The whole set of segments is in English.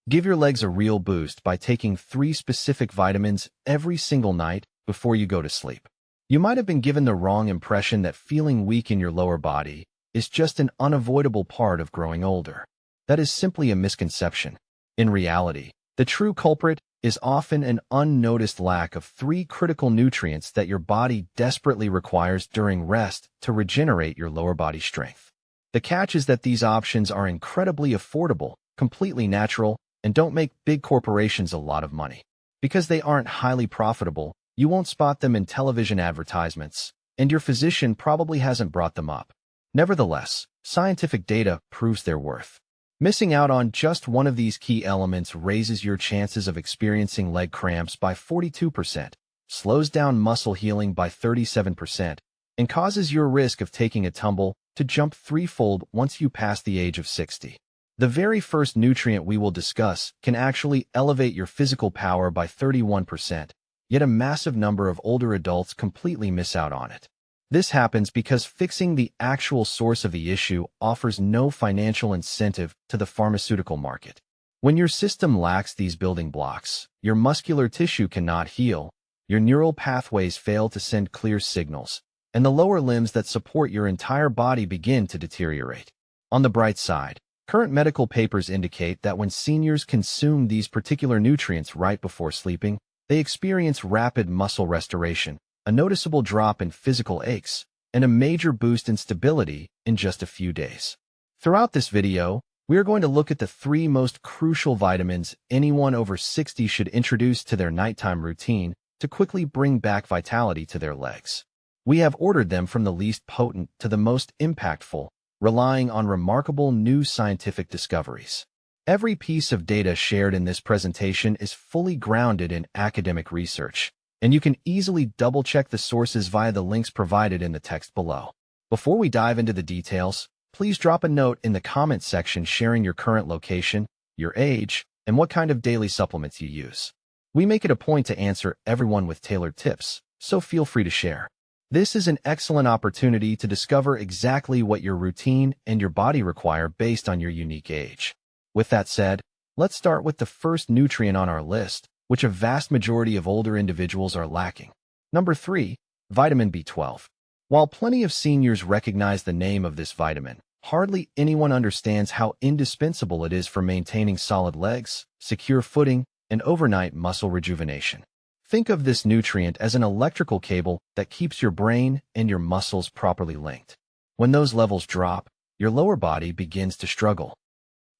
Give your legs a real boost by taking 3 specific vitamins every single night before you go to sleep. You might have been given the wrong impression that feeling weak in your lower body is just an unavoidable part of growing older. That is simply a misconception. In reality, the true culprit is often an unnoticed lack of 3 critical nutrients that your body desperately requires during rest to regenerate your lower body strength. The catch is that these options are incredibly affordable, completely natural, and don't make big corporations a lot of money. Because they aren't highly profitable, you won't spot them in television advertisements, and your physician probably hasn't brought them up. Nevertheless, scientific data proves their worth. Missing out on just one of these key elements raises your chances of experiencing leg cramps by 42%, slows down muscle healing by 37%, and causes your risk of taking a tumble to jump threefold once you pass the age of 60. The very first nutrient we will discuss can actually elevate your physical power by 31%, yet a massive number of older adults completely miss out on it. This happens because fixing the actual source of the issue offers no financial incentive to the pharmaceutical market. When your system lacks these building blocks, your muscular tissue cannot heal, your neural pathways fail to send clear signals, and the lower limbs that support your entire body begin to deteriorate. On the bright side, current medical papers indicate that when seniors consume these particular nutrients right before sleeping, they experience rapid muscle restoration, a noticeable drop in physical aches, and a major boost in stability in just a few days. Throughout this video, we are going to look at the 3 most crucial vitamins anyone over 60 should introduce to their nighttime routine to quickly bring back vitality to their legs. We have ordered them from the least potent to the most impactful, relying on remarkable new scientific discoveries. Every piece of data shared in this presentation is fully grounded in academic research, and you can easily double-check the sources via the links provided in the text below. Before we dive into the details, please drop a note in the comments section sharing your current location, your age, and what kind of daily supplements you use. We make it a point to answer everyone with tailored tips, so feel free to share. This is an excellent opportunity to discover exactly what your routine and your body require based on your unique age. With that said, let's start with the first nutrient on our list, which a vast majority of older individuals are lacking. Number 3, vitamin B12. While plenty of seniors recognize the name of this vitamin, hardly anyone understands how indispensable it is for maintaining solid legs, secure footing, and overnight muscle rejuvenation. Think of this nutrient as an electrical cable that keeps your brain and your muscles properly linked. When those levels drop, your lower body begins to struggle.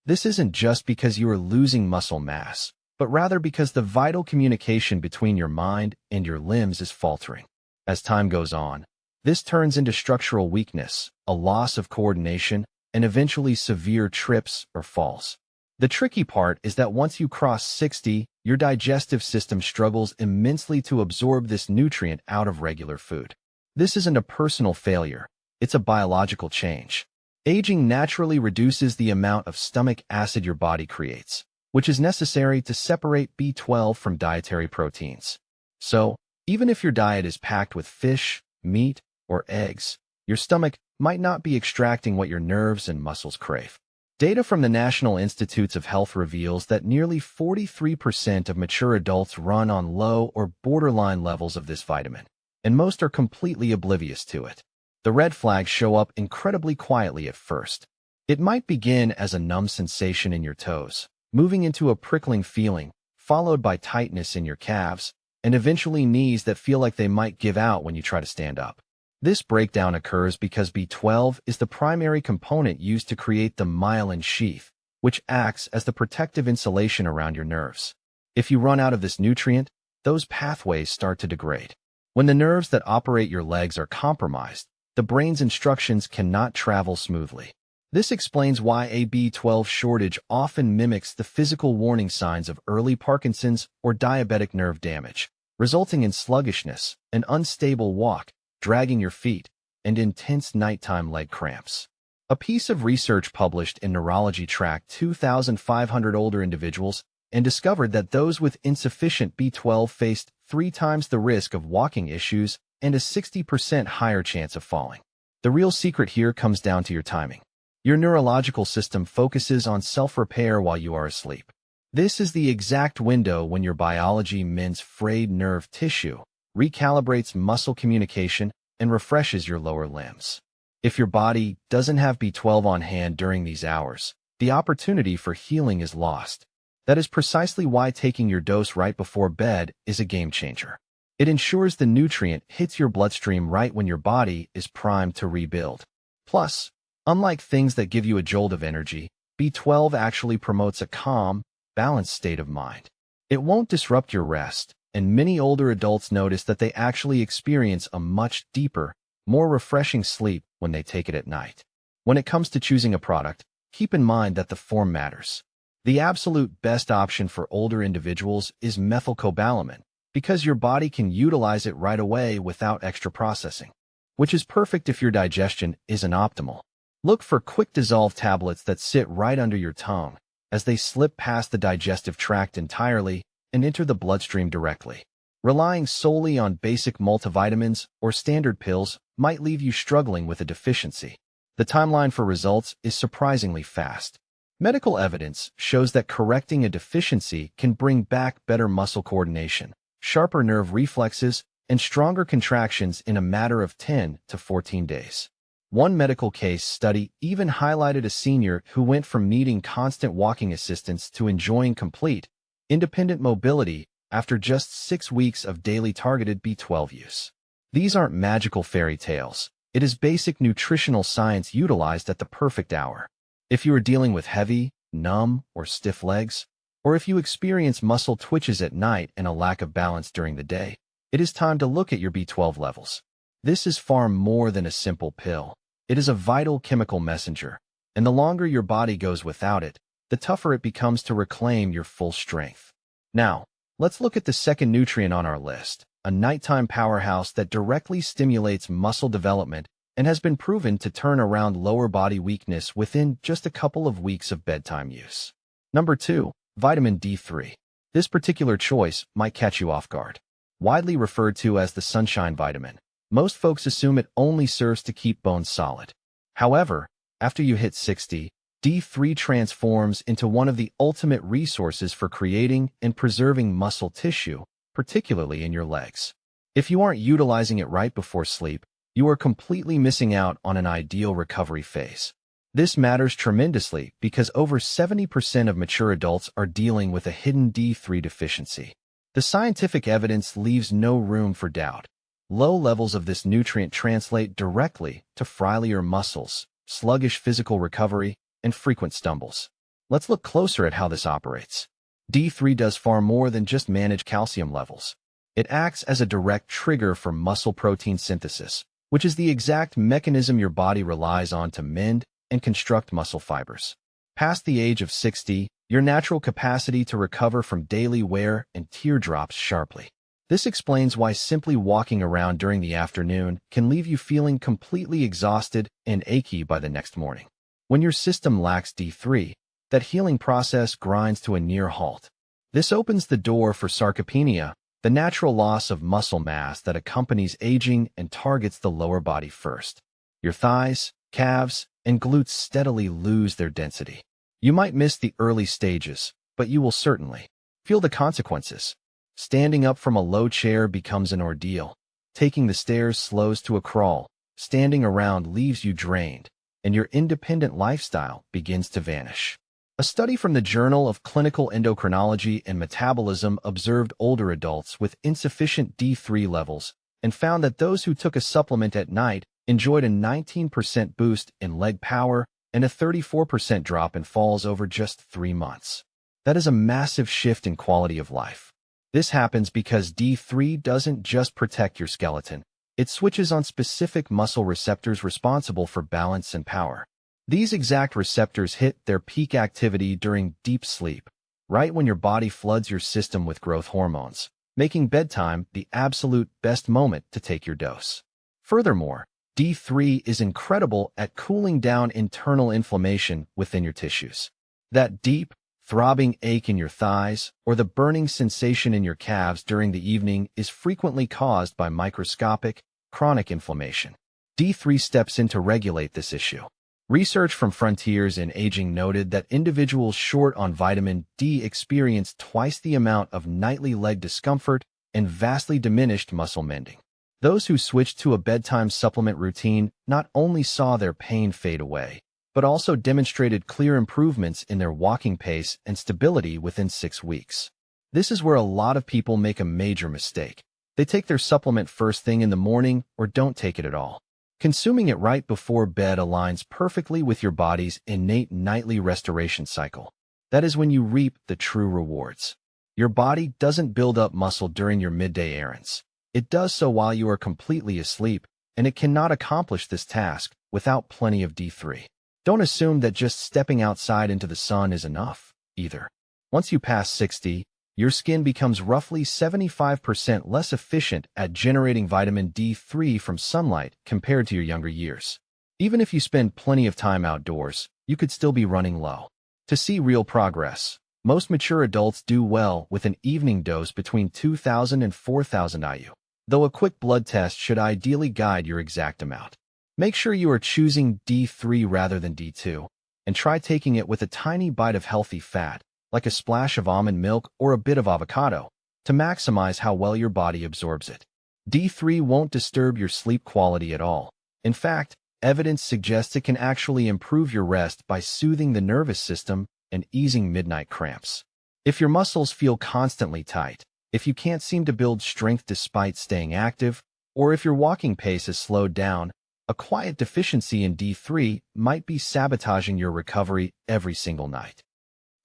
This isn't just because you are losing muscle mass, but rather because the vital communication between your mind and your limbs is faltering. As time goes on, this turns into structural weakness, a loss of coordination, and eventually severe trips or falls. The tricky part is that once you cross 60, your digestive system struggles immensely to absorb this nutrient out of regular food. This isn't a personal failure, it's a biological change. Aging naturally reduces the amount of stomach acid your body creates, which is necessary to separate B12 from dietary proteins. So, even if your diet is packed with fish, meat, or eggs, your stomach might not be extracting what your nerves and muscles crave. Data from the National Institutes of Health reveals that nearly 43% of mature adults run on low or borderline levels of this vitamin, and most are completely oblivious to it. The red flags show up incredibly quietly at first. It might begin as a numb sensation in your toes, moving into a prickling feeling, followed by tightness in your calves, and eventually knees that feel like they might give out when you try to stand up. This breakdown occurs because B12 is the primary component used to create the myelin sheath, which acts as the protective insulation around your nerves. If you run out of this nutrient, those pathways start to degrade. When the nerves that operate your legs are compromised, the brain's instructions cannot travel smoothly. This explains why a B12 shortage often mimics the physical warning signs of early Parkinson's or diabetic nerve damage, resulting in sluggishness, an unstable walk, dragging your feet, and intense nighttime leg cramps. A piece of research published in Neurology tracked 2,500 older individuals and discovered that those with insufficient B12 faced 3 times the risk of walking issues and a 60% higher chance of falling. The real secret here comes down to your timing. Your neurological system focuses on self-repair while you are asleep. This is the exact window when your biology mends frayed nerve tissue, recalibrates muscle communication, and refreshes your lower limbs. If your body doesn't have B12 on hand during these hours, the opportunity for healing is lost. That is precisely why taking your dose right before bed is a game changer. It ensures the nutrient hits your bloodstream right when your body is primed to rebuild. Plus, unlike things that give you a jolt of energy, B12 actually promotes a calm, balanced state of mind. It won't disrupt your rest, and many older adults notice that they actually experience a much deeper, more refreshing sleep when they take it at night. When it comes to choosing a product, keep in mind that the form matters. The absolute best option for older individuals is methylcobalamin, because your body can utilize it right away without extra processing, which is perfect if your digestion isn't optimal. Look for quick-dissolve tablets that sit right under your tongue, as they slip past the digestive tract entirely and enter the bloodstream directly. Relying solely on basic multivitamins or standard pills might leave you struggling with a deficiency. The timeline for results is surprisingly fast. Medical evidence shows that correcting a deficiency can bring back better muscle coordination, sharper nerve reflexes, and stronger contractions in a matter of 10 to 14 days. One medical case study even highlighted a senior who went from needing constant walking assistance to enjoying complete, independent mobility after just 6 weeks of daily targeted B12 use. These aren't magical fairy tales. It is basic nutritional science utilized at the perfect hour. If you are dealing with heavy, numb, or stiff legs, or if you experience muscle twitches at night and a lack of balance during the day, it is time to look at your B12 levels. This is far more than a simple pill. It is a vital chemical messenger, and the longer your body goes without it, the tougher it becomes to reclaim your full strength. Now, let's look at the second nutrient on our list, a nighttime powerhouse that directly stimulates muscle development and has been proven to turn around lower body weakness within just a couple of weeks of bedtime use. Number 2, vitamin D3. This particular choice might catch you off guard. Widely referred to as the sunshine vitamin, most folks assume it only serves to keep bones solid. However, after you hit 60, D3 transforms into one of the ultimate resources for creating and preserving muscle tissue, particularly in your legs. If you aren't utilizing it right before sleep, you are completely missing out on an ideal recovery phase. This matters tremendously because over 70% of mature adults are dealing with a hidden D3 deficiency. The scientific evidence leaves no room for doubt. Low levels of this nutrient translate directly to frailer muscles, sluggish physical recovery, and frequent stumbles. Let's look closer at how this operates. D3 does far more than just manage calcium levels. It acts as a direct trigger for muscle protein synthesis, which is the exact mechanism your body relies on to mend and construct muscle fibers. Past the age of 60, your natural capacity to recover from daily wear and tear drops sharply. This explains why simply walking around during the afternoon can leave you feeling completely exhausted and achy by the next morning. When your system lacks D3, that healing process grinds to a near halt. This opens the door for sarcopenia, the natural loss of muscle mass that accompanies aging and targets the lower body first. Your thighs, calves, and glutes steadily lose their density. You might miss the early stages, but you will certainly feel the consequences. Standing up from a low chair becomes an ordeal. Taking the stairs slows to a crawl. Standing around leaves you drained, and your independent lifestyle begins to vanish. A study from the Journal of Clinical Endocrinology and Metabolism observed older adults with insufficient D3 levels and found that those who took a supplement at night enjoyed a 19% boost in leg power and a 34% drop in falls over just 3 months. That is a massive shift in quality of life. This happens because D3 doesn't just protect your skeleton. It switches on specific muscle receptors responsible for balance and power. These exact receptors hit their peak activity during deep sleep, right when your body floods your system with growth hormones, making bedtime the absolute best moment to take your dose. Furthermore, D3 is incredible at cooling down internal inflammation within your tissues. That deep, throbbing ache in your thighs or the burning sensation in your calves during the evening is frequently caused by microscopic, chronic inflammation. D3 steps in to regulate this issue. Research from Frontiers in Aging noted that individuals short on vitamin D experience twice the amount of nightly leg discomfort and vastly diminished muscle mending. Those who switched to a bedtime supplement routine not only saw their pain fade away, but also demonstrated clear improvements in their walking pace and stability within 6 weeks. This is where a lot of people make a major mistake. They take their supplement first thing in the morning or don't take it at all. Consuming it right before bed aligns perfectly with your body's innate nightly restoration cycle. That is when you reap the true rewards. Your body doesn't build up muscle during your midday errands. It does so while you are completely asleep, and it cannot accomplish this task without plenty of D3. Don't assume that just stepping outside into the sun is enough, either. Once you pass 60, your skin becomes roughly 75% less efficient at generating vitamin D3 from sunlight compared to your younger years. Even if you spend plenty of time outdoors, you could still be running low. To see real progress, most mature adults do well with an evening dose between 2,000 and 4,000 IU, though a quick blood test should ideally guide your exact amount. Make sure you are choosing D3 rather than D2, and try taking it with a tiny bite of healthy fat, like a splash of almond milk or a bit of avocado, to maximize how well your body absorbs it. D3 won't disturb your sleep quality at all. In fact, evidence suggests it can actually improve your rest by soothing the nervous system and easing midnight cramps. If your muscles feel constantly tight, if you can't seem to build strength despite staying active, or if your walking pace has slowed down, a quiet deficiency in D3 might be sabotaging your recovery every single night.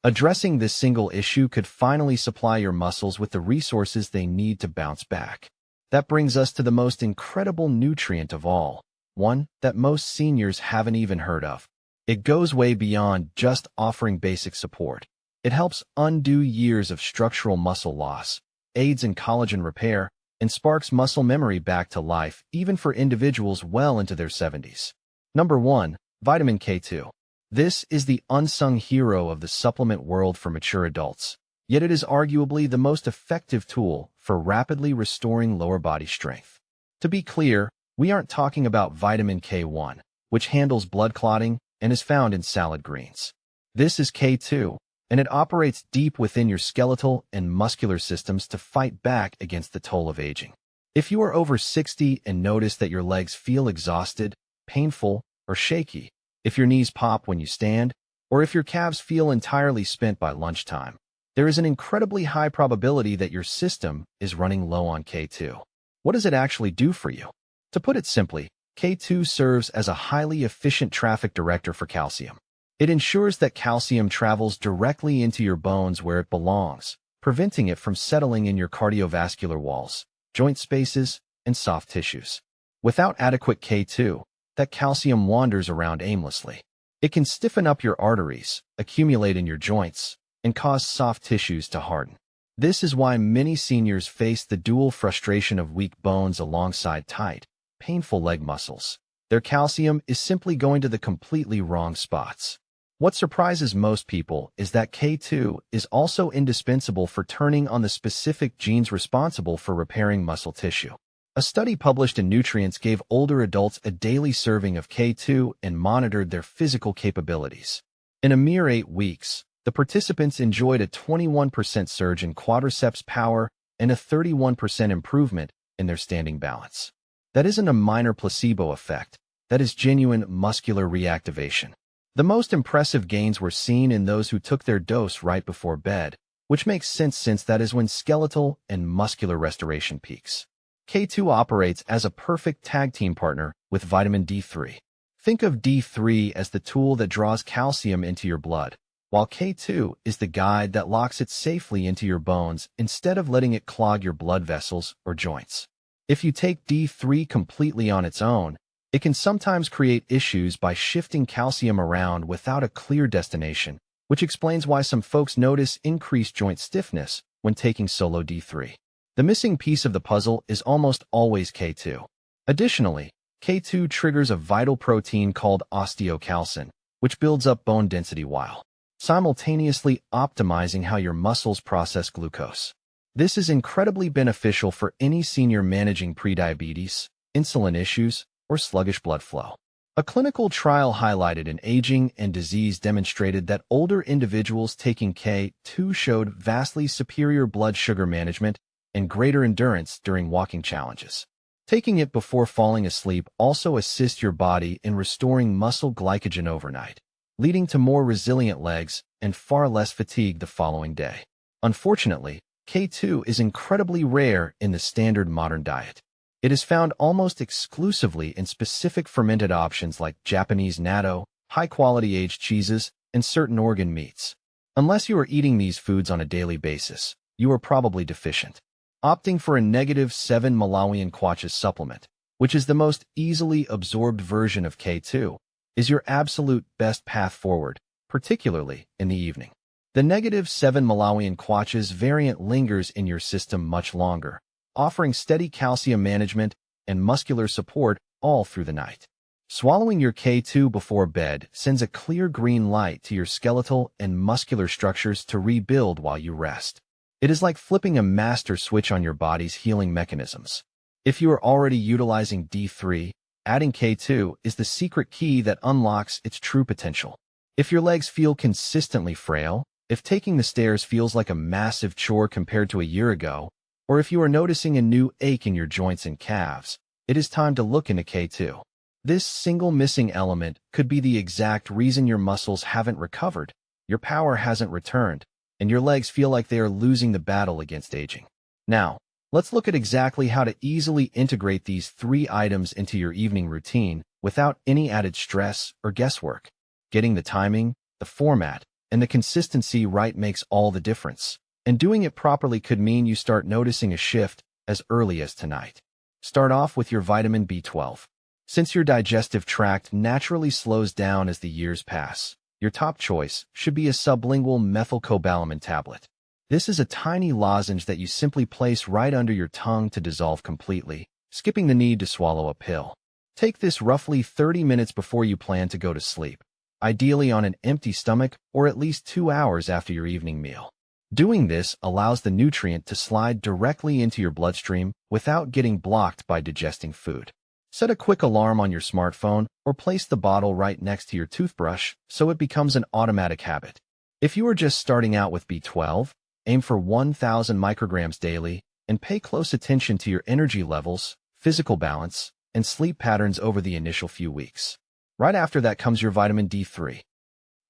Addressing this single issue could finally supply your muscles with the resources they need to bounce back. That brings us to the most incredible nutrient of all, one that most seniors haven't even heard of. It goes way beyond just offering basic support. It helps undo years of structural muscle loss, aids in collagen repair, and sparks muscle memory back to life even for individuals well into their 70s. Number 1. Vitamin K2. This is the unsung hero of the supplement world for mature adults, yet it is arguably the most effective tool for rapidly restoring lower body strength. To be clear, we aren't talking about vitamin K1, which handles blood clotting and is found in salad greens. This is K2, and it operates deep within your skeletal and muscular systems to fight back against the toll of aging. If you are over 60 and notice that your legs feel exhausted, painful, or shaky, if your knees pop when you stand, or if your calves feel entirely spent by lunchtime, there is an incredibly high probability that your system is running low on K2. What does it actually do for you? To put it simply, K2 serves as a highly efficient traffic director for calcium. It ensures that calcium travels directly into your bones where it belongs, preventing it from settling in your cardiovascular walls, joint spaces, and soft tissues. Without adequate K2, that calcium wanders around aimlessly. It can stiffen up your arteries, accumulate in your joints, and cause soft tissues to harden. This is why many seniors face the dual frustration of weak bones alongside tight, painful leg muscles. Their calcium is simply going to the completely wrong spots. What surprises most people is that K2 is also indispensable for turning on the specific genes responsible for repairing muscle tissue. A study published in Nutrients gave older adults a daily serving of K2 and monitored their physical capabilities. In a mere 8 weeks, the participants enjoyed a 21% surge in quadriceps power and a 31% improvement in their standing balance. That isn't a minor placebo effect. That is genuine muscular reactivation. The most impressive gains were seen in those who took their dose right before bed, which makes sense since that is when skeletal and muscular restoration peaks. K2 operates as a perfect tag team partner with vitamin D3. Think of D3 as the tool that draws calcium into your blood, while K2 is the guide that locks it safely into your bones instead of letting it clog your blood vessels or joints. If you take D3 completely on its own, it can sometimes create issues by shifting calcium around without a clear destination, which explains why some folks notice increased joint stiffness when taking solo D3. The missing piece of the puzzle is almost always K2. Additionally, K2 triggers a vital protein called osteocalcin, which builds up bone density while simultaneously optimizing how your muscles process glucose. This is incredibly beneficial for any senior managing prediabetes, insulin issues, or sluggish blood flow. A clinical trial highlighted in Aging and Disease demonstrated that older individuals taking K2 showed vastly superior blood sugar management and greater endurance during walking challenges. Taking it before falling asleep also assists your body in restoring muscle glycogen overnight, leading to more resilient legs and far less fatigue the following day. Unfortunately, K2 is incredibly rare in the standard modern diet. It is found almost exclusively in specific fermented options like Japanese natto, high-quality aged cheeses, and certain organ meats. Unless you are eating these foods on a daily basis, you are probably deficient. Opting for a -7 Malawian kwacha supplement, which is the most easily absorbed version of K2, is your absolute best path forward, particularly in the evening. The -7 Malawian kwacha's variant lingers in your system much longer, offering steady calcium management and muscular support all through the night. Swallowing your K2 before bed sends a clear green light to your skeletal and muscular structures to rebuild while you rest. It is like flipping a master switch on your body's healing mechanisms. If you are already utilizing D3, adding K2 is the secret key that unlocks its true potential. If your legs feel consistently frail, if taking the stairs feels like a massive chore compared to a year ago, or if you are noticing a new ache in your joints and calves, it is time to look into K2. This single missing element could be the exact reason your muscles haven't recovered, your power hasn't returned, and your legs feel like they are losing the battle against aging. Now, let's look at exactly how to easily integrate these 3 items into your evening routine without any added stress or guesswork. Getting the timing, the format, and the consistency right makes all the difference. And doing it properly could mean you start noticing a shift as early as tonight. Start off with your vitamin B12. Since your digestive tract naturally slows down as the years pass, your top choice should be a sublingual methylcobalamin tablet. This is a tiny lozenge that you simply place right under your tongue to dissolve completely, skipping the need to swallow a pill. Take this roughly 30 minutes before you plan to go to sleep, ideally on an empty stomach or at least 2 hours after your evening meal. Doing this allows the nutrient to slide directly into your bloodstream without getting blocked by digesting food. Set a quick alarm on your smartphone or place the bottle right next to your toothbrush so it becomes an automatic habit. If you are just starting out with B12, aim for 1,000 micrograms daily and pay close attention to your energy levels, physical balance, and sleep patterns over the initial few weeks. Right after that comes your vitamin D3.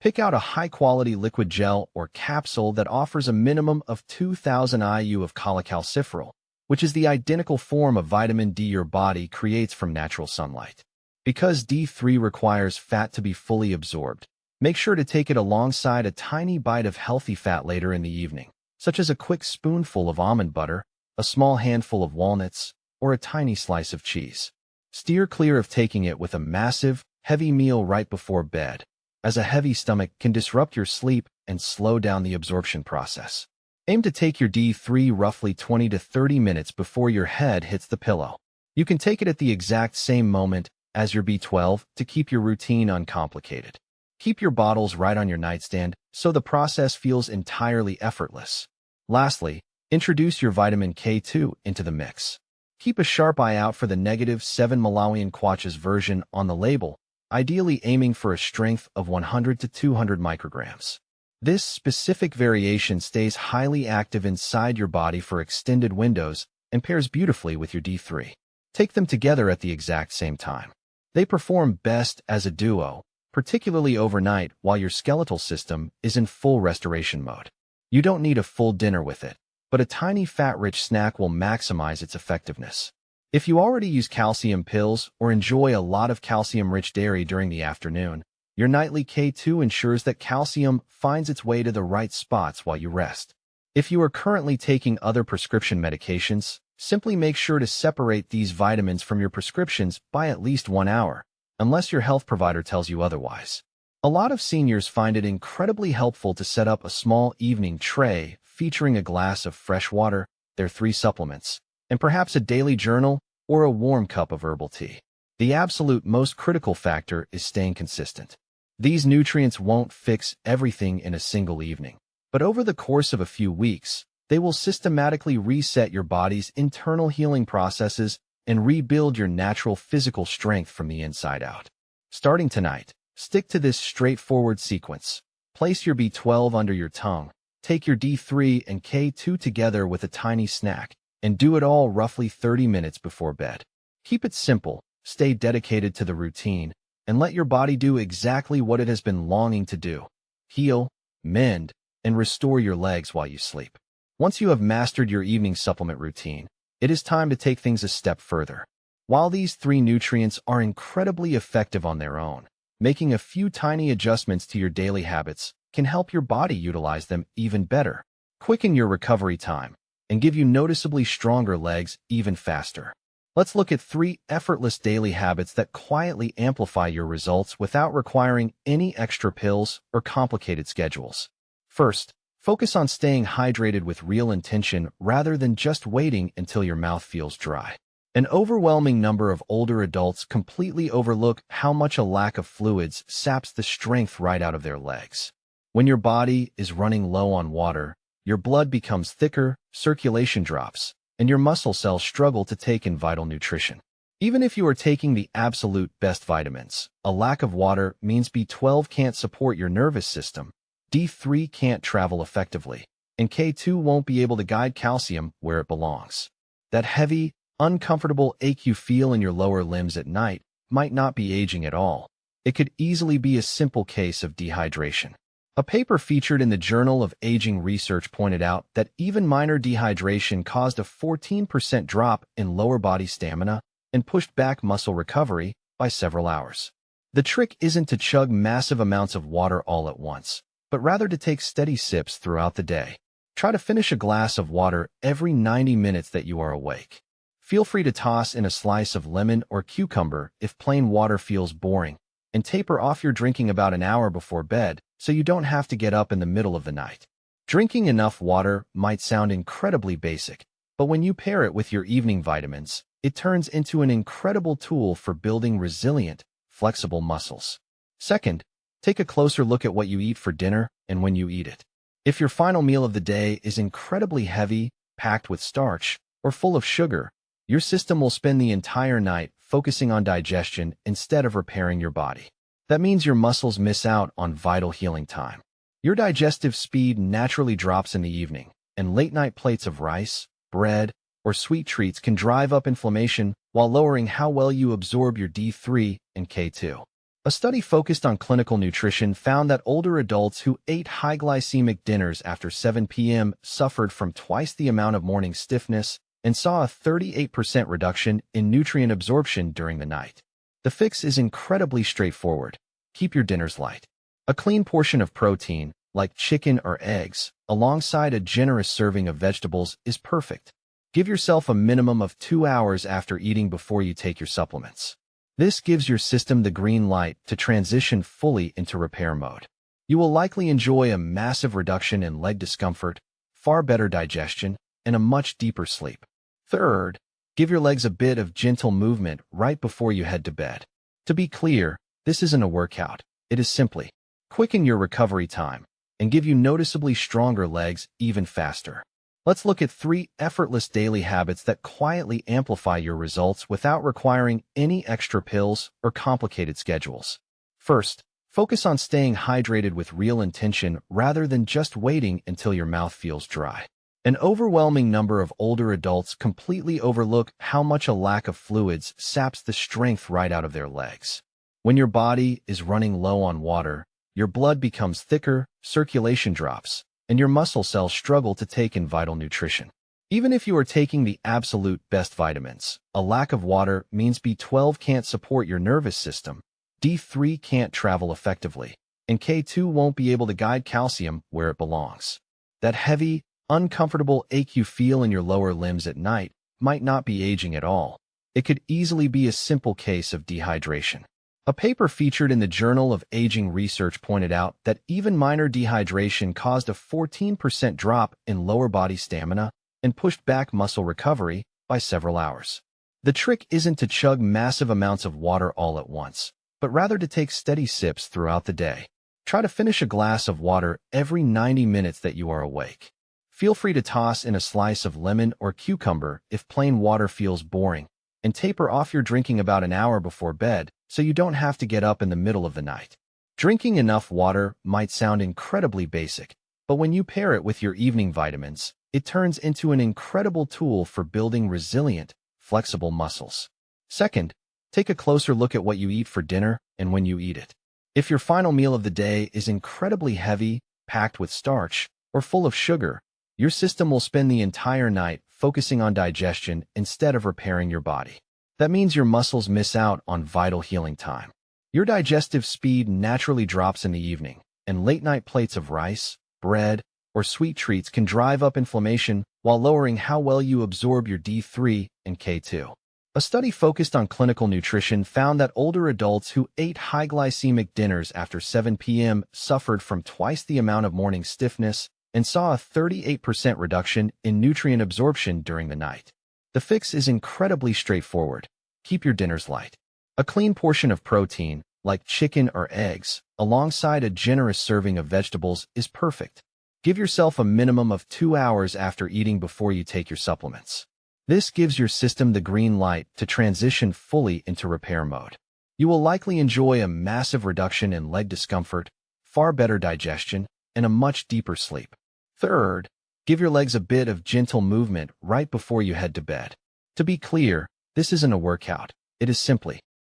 Pick out a high-quality liquid gel or capsule that offers a minimum of 2,000 IU of cholecalciferol, which is the identical form of vitamin D your body creates from natural sunlight. Because D3 requires fat to be fully absorbed, make sure to take it alongside a tiny bite of healthy fat later in the evening, such as a quick spoonful of almond butter, a small handful of walnuts, or a tiny slice of cheese. Steer clear of taking it with a massive, heavy meal right before bed, as a heavy stomach can disrupt your sleep and slow down the absorption process. Aim to take your D3 roughly 20 to 30 minutes before your head hits the pillow. You can take it at the exact same moment as your B12 to keep your routine uncomplicated. Keep your bottles right on your nightstand so the process feels entirely effortless. Lastly, introduce your vitamin K2 into the mix. Keep a sharp eye out for the -7 Malawian kwacha's version on the label, ideally aiming for a strength of 100 to 200 micrograms. This specific variation stays highly active inside your body for extended windows and pairs beautifully with your D3. Take them together at the exact same time. They perform best as a duo, particularly overnight while your skeletal system is in full restoration mode. You don't need a full dinner with it, but a tiny fat-rich snack will maximize its effectiveness. If you already use calcium pills or enjoy a lot of calcium-rich dairy during the afternoon, your nightly K2 ensures that calcium finds its way to the right spots while you rest. If you are currently taking other prescription medications, simply make sure to separate these vitamins from your prescriptions by at least 1 hour, unless your health provider tells you otherwise. A lot of seniors find it incredibly helpful to set up a small evening tray featuring a glass of fresh water, their 3 supplements, and perhaps a daily journal or a warm cup of herbal tea. The absolute most critical factor is staying consistent. These nutrients won't fix everything in a single evening, but over the course of a few weeks, they will systematically reset your body's internal healing processes and rebuild your natural physical strength from the inside out. Starting tonight, stick to this straightforward sequence. Place your B12 under your tongue, take your D3 and K2 together with a tiny snack, and do it all roughly 30 minutes before bed. Keep it simple, stay dedicated to the routine, and let your body do exactly what it has been longing to do. Heal, mend, and restore your legs while you sleep. Once you have mastered your evening supplement routine, it is time to take things a step further. While these 3 nutrients are incredibly effective on their own, making a few tiny adjustments to your daily habits can help your body utilize them even better, quicken your recovery time, and give you noticeably stronger legs even faster. Let's look at 3 effortless daily habits that quietly amplify your results without requiring any extra pills or complicated schedules. First, focus on staying hydrated with real intention rather than just waiting until your mouth feels dry. An overwhelming number of older adults completely overlook how much a lack of fluids saps the strength right out of their legs. When your body is running low on water, your blood becomes thicker, circulation drops, and your muscle cells struggle to take in vital nutrition. Even if you are taking the absolute best vitamins, a lack of water means B12 can't support your nervous system, D3 can't travel effectively, and K2 won't be able to guide calcium where it belongs. That heavy, uncomfortable ache you feel in your lower limbs at night might not be aging at all. It could easily be a simple case of dehydration. A paper featured in the Journal of Aging Research pointed out that even minor dehydration caused a 14% drop in lower body stamina and pushed back muscle recovery by several hours. The trick isn't to chug massive amounts of water all at once, but rather to take steady sips throughout the day. Try to finish a glass of water every 90 minutes that you are awake. Feel free to toss in a slice of lemon or cucumber if plain water feels boring, and taper off your drinking about an hour before bed so you don't have to get up in the middle of the night. Drinking enough water might sound incredibly basic, but when you pair it with your evening vitamins, it turns into an incredible tool for building resilient, flexible muscles. Second, take a closer look at what you eat for dinner and when you eat it. If your final meal of the day is incredibly heavy, packed with starch, or full of sugar, your system will spend the entire night focusing on digestion instead of repairing your body. That means your muscles miss out on vital healing time. Your digestive speed naturally drops in the evening, and late-night plates of rice, bread, or sweet treats can drive up inflammation while lowering how well you absorb your D3 and K2. A study focused on clinical nutrition found that older adults who ate high-glycemic dinners after 7 p.m. suffered from twice the amount of morning stiffness and saw a 38% reduction in nutrient absorption during the night. The fix is incredibly straightforward. Keep your dinners light. A clean portion of protein, like chicken or eggs, alongside a generous serving of vegetables is perfect. Give yourself a minimum of 2 hours after eating before you take your supplements. This gives your system the green light to transition fully into repair mode. You will likely enjoy a massive reduction in leg discomfort, far better digestion, and a much deeper sleep. Third, give your legs a bit of gentle movement right before you head to bed. To be clear, this isn't a workout. It is simply quicken your recovery time and give you noticeably stronger legs even faster. Let's look at 3 effortless daily habits that quietly amplify your results without requiring any extra pills or complicated schedules. First, focus on staying hydrated with real intention rather than just waiting until your mouth feels dry. An overwhelming number of older adults completely overlook how much a lack of fluids saps the strength right out of their legs. When your body is running low on water, your blood becomes thicker, circulation drops, and your muscle cells struggle to take in vital nutrition. Even if you are taking the absolute best vitamins, a lack of water means B12 can't support your nervous system, D3 can't travel effectively, and K2 won't be able to guide calcium where it belongs. That heavy, uncomfortable ache you feel in your lower limbs at night might not be aging at all. It could easily be a simple case of dehydration. A paper featured in the Journal of Aging Research pointed out that even minor dehydration caused a 14% drop in lower body stamina and pushed back muscle recovery by several hours. The trick isn't to chug massive amounts of water all at once, but rather to take steady sips throughout the day. Try to finish a glass of water every 90 minutes that you are awake. Feel free to toss in a slice of lemon or cucumber if plain water feels boring, and taper off your drinking about an hour before bed so you don't have to get up in the middle of the night. Drinking enough water might sound incredibly basic, but when you pair it with your evening vitamins, it turns into an incredible tool for building resilient, flexible muscles. Second, take a closer look at what you eat for dinner and when you eat it. If your final meal of the day is incredibly heavy, packed with starch, or full of sugar, your system will spend the entire night focusing on digestion instead of repairing your body. That means your muscles miss out on vital healing time. Your digestive speed naturally drops in the evening, and late-night plates of rice, bread, or sweet treats can drive up inflammation while lowering how well you absorb your D3 and K2. A study focused on clinical nutrition found that older adults who ate high-glycemic dinners after 7 p.m. suffered from twice the amount of morning stiffness and saw a 38% reduction in nutrient absorption during the night. The fix is incredibly straightforward. Keep your dinners light. A clean portion of protein, like chicken or eggs, alongside a generous serving of vegetables is perfect. Give yourself a minimum of 2 hours after eating before you take your supplements. This gives your system the green light to transition fully into repair mode. You will likely enjoy a massive reduction in leg discomfort, far better digestion, and a much deeper sleep. Third, give your legs a bit of gentle movement right before you head to bed. To be clear, this isn't a workout. It is simply